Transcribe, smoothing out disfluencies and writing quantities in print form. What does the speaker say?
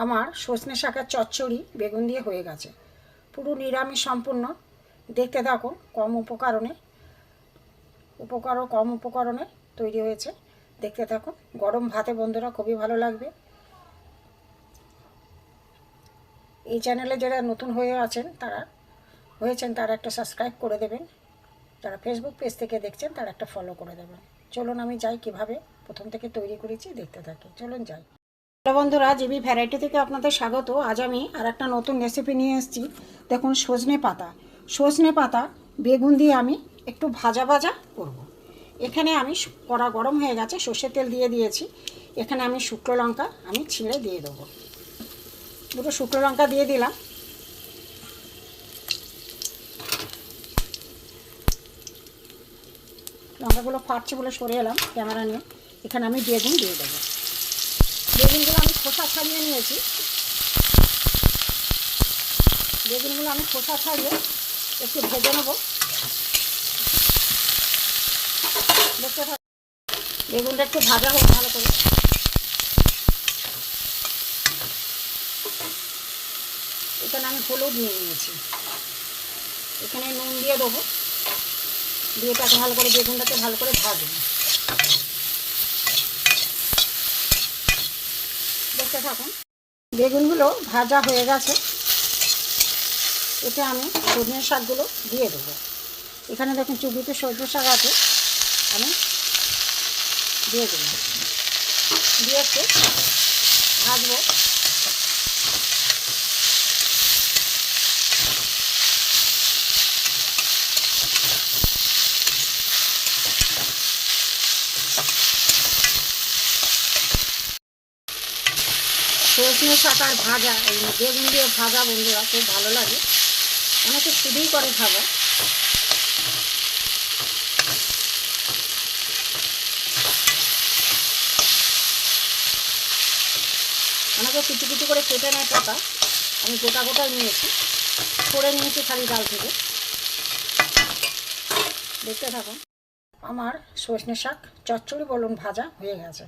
আমার সজনে শাকের চচ্চড়ি বেগুন দিয়ে হয়ে গেছে, পুরো নিরামিষ সম্পূর্ণ। দেখতে থাকো, কম উপকরণে তৈরি হয়েছে। দেখতে থাকো, গরম ভাতে বন্ধুরা খুবই ভালো লাগবে। এই চ্যানেলে যারা নতুন হয়েছেন তারা একটা সাবস্ক্রাইব করে দেবেন। যারা ফেসবুক পেজ থেকে দেখছেন তারা একটা ফলো করে দেবেন। চলুন আমি যাই, কিভাবে প্রথম থেকে তৈরি করেছি দেখতে থাকি। চলুন যাই। হ্যালো বন্ধুরা, জিবি ভ্যারাইটি থেকে আপনাদের স্বাগত। আজ আমি আর একটা নতুন রেসিপি নিয়ে এসেছি। দেখুন, সজনে পাতা বেগুন দিয়ে আমি একটু ভাজা করব। এখানে আমি কড়া গরম হয়ে গেছে, সর্ষের তেল দিয়ে দিয়েছি। এখানে আমি শুকনো লঙ্কা ছিঁড়ে দিয়ে দেবো। দুটো শুকনো লঙ্কা দিয়ে দিলাম। লঙ্কাগুলো ফাটছে বলে সরে এলাম ক্যামেরা নিয়ে। এখানে আমি বেগুন দিয়ে দেবো। বেগুনগুলো আমি খোসা ছাড়িয়ে নিয়েছি। বেগুনগুলো আমি খোসা ছাড়িয়ে একটু ভেজে নেবো। দেখতে থাক, বেগুনটা একটু ভাজা হোক ভালো করে। এখানে আমি হলুদ নিয়ে নিয়েছি, এখানে নুন দিয়ে দেবো। দিয়ে তাকে ভালো করে, বেগুনটাকে ভালো করে ভাজবো। দেখতে থাকুন, বেগুনগুলো ভাজা হয়ে গেছে। এতে আমি সজনে শাকগুলো দিয়ে দেবো। এখানে দেখুন চুবিতে সজনে শাক আছে, আমি দিয়ে দিলাম। দিয়ে একটু ভাজবো। সজনে শাক আর ভাজা, এই বেগুন দিয়ে ভাজা বন্ধুরা খুব ভালো লাগে। অনেকে শুধুই করে খাবার। অনেকে কুচি কুচি করে কেটে নেয় পাতা, আমি গোটাই নিয়েছি, ছড়ে নিয়েছি খালি ডাল থেকে। দেখতে থাকুন, আমার সজনে শাক চচ্চড়ি বলুন ভাজা হয়ে গেছে।